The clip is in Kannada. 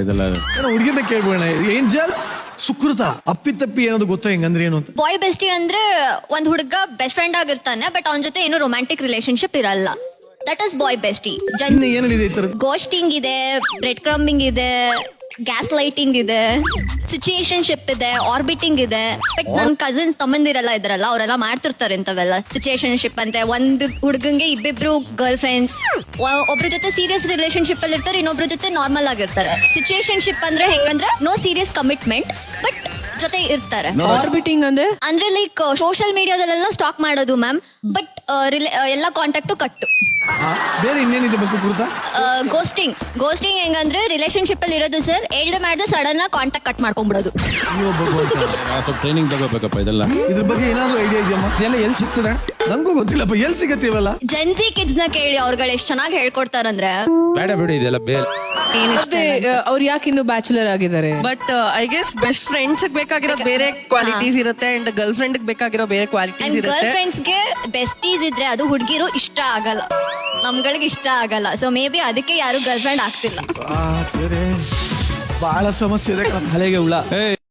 ಇದೆಲ್ಲ ಹುಡುಗಿನ ಕೇಳ್ಬೋಣ. ಏಂಜಲ್ಸ್ ಸುಕೃತ ಅಪ್ಪಿತಪ್ಪಿ ಅನ್ನೋದು ಗೊತ್ತಾ ಹೆಂಗಂದ್ರೆ ಏನು ಅಂತ? ಬಾಯ್ ಬೆಸ್ಟಿ ಅಂದ್ರೆ ಒಂದ್ ಹುಡುಗ ಬೆಸ್ಟ್ ಫ್ರೆಂಡ್ ಆಗಿರ್ತಾನೆ, ಬಟ್ ಅವನ ಜೊತೆ ಏನು ರೊಮ್ಯಾಂಟಿಕ್ ರಿಲೇಶನ್ಶಿಪ್ ಇರಲ್ಲ. That is boy bestie. ಏನಿದೆ ಈ ತರ? ಗೋಸ್ಟಿಂಗ್ ಇದೆ, ಬ್ರೆಡ್ ಕ್ರಮ್ಬಿಂಗ್ ಇದೆ, ಗ್ಯಾಸ್ ಲೈಟಿಂಗ್ ಇದೆ, ಸಿಚುಯೇಷನ್ಶಿಪ್ ಇದೆ, ಆರ್ಬಿಟಿಂಗ್ ಇದೆ. ಬಟ್ ನನ್ ಕಸಿನ್ಸ್ ತಮ್ಮಂದಿರೆಲ್ಲ ಇದ್ರಲ್ಲ, ಅವರೆಲ್ಲ ಮಾಡ್ತಿರ್ತಾರೆ ಇಂಥವೆಲ್ಲ. ಸಿಚುಯೇಷನ್ಶಿಪ್ ಅಂತೆ, ಒಂದ್ ಹುಡುಗಂಗೆ ಇಬ್ಬಿಬ್ರು ಗರ್ಲ್ ಫ್ರೆಂಡ್ಸ್, ಒಬ್ರ ಜೊತೆ ಸೀರಿಯಸ್ ರಿಲೇಶನ್ಶಿಪ್ ಅಲ್ಲಿ ಇರ್ತಾರೆ, ಇನ್ನೊಬ್ರ ಜೊತೆ ನಾರ್ಮಲ್ ಆಗಿರ್ತಾರೆ. ಸಿಚುಯೇಷನ್ಶಿಪ್ ಅಂದ್ರೆ ಹೆಂಗಂದ್ರೆ ನೋ ಸೀರಿಯಸ್ ಕಮಿಟ್ಮೆಂಟ್ ಬಟ್ ಜೊತೆ ಇರ್ತಾರೆ. ಆರ್ಬಿಟಿಂಗ್ ಅಂದ್ರೆ ಲೈಕ್ ಸೋಷಿಯಲ್ ಮೀಡಿಯಾದಲ್ಲೆಲ್ಲ ಸ್ಟಾಕ್ ಮಾಡೋದು ಮ್ಯಾಮ್, ಬಟ್ ಎಲ್ಲ ಕಾಂಟ್ಯಾಕ್ಟ್ ಕಟ್ಟು. ಬೇರೆ ಇನ್ನೇನಿದೆ ಬಗ್ಗೆ ಗುರುತ? ಗೋಸ್ಟಿಂಗ್ ಹೆಂಗಂದ್ರೆ ರಿಲೇಶನ್ಶಿಪ್ ಅಲ್ಲಿ ಇರೋದು ಸರ್, ಹೇಳ್ದೆ ಮಾಡಿದ್ರೆ ಸಡನ್ ಕಾಂಟ್ಯಾಕ್ಟ್ ಕಟ್ ಮಾಡ್ಕೊಂಡ್ಬಿಡೋದು. ಸ್ವಲ್ಪ ಟ್ರೈನಿಂಗ್ ತಗೋಬೇಕಪ್ಪ ಇದೆಲ್ಲ. ಇದ್ರ ಬಗ್ಗೆ ಏನಾದ್ರು ಐಡಿಯಾ ಇದೆಯಮ್ಮ? ಇದೆಲ್ಲ ಎಲ್ಲಿ ಸಿಗ್ತದೆ? ನಂಗೂ ಗೊತ್ತಿಲ್ಲಪ್ಪ, ಎಲ್ಲಿ ಸಿಗತ್ತೀವಲ್ಲ? ಜೆನ್ಸಿ ಕಿಡ್ಸ್ ನ ಕೇಳಿ, ಅವ್ರುಗಳು ಎಷ್ಟ್ ಚೆನ್ನಾಗಿ ಹೇಳ್ಕೊಡ್ತಾರಂದ್ರೆ. ಬೇಡ ಬಿಡಿ ಇದೆಲ್ಲ ಬೇರೆ. ಅವ್ರು ಯಾಕೆ ಇನ್ನು ಬ್ಯಾಚುಲರ್ ಆಗಿದ್ದಾರೆ? But I guess best friends ಬೇಕಾಗಿರೋ ಬೇರೆ ಕ್ವಾಲಿಟೀಸ್ ಇರುತ್ತೆ, ಅಂಡ್ ಗರ್ಲ್ ಫ್ರೆಂಡ್ ಬೇಕಾಗಿರೋ ಬೇರೆ ಕ್ವಾಲಿಟೀಸ್ ಗರ್ಲ್ ಇರುತ್ತೆ. ಫ್ರೆಂಡ್ಸ್ ಗೆ ಬೆಸ್ಟೀಸ್ ಇದ್ರೆ ಅದು ಹುಡುಗಿರು ಇಷ್ಟ ಆಗಲ್ಲ, ನಮ್ಗಳಿಗೆ ಇಷ್ಟ ಆಗಲ್ಲ. ಸೊ ಮೇ ಬಿ ಅದಕ್ಕೆ ಯಾರು ಗರ್ಲ್ ಫ್ರೆಂಡ್ ಆಗ್ತಿಲ್ಲ. ಬಹಳ ಸಮಸ್ಯೆ ಇದೆ. ತಲೆಗೆ ಹುಳ.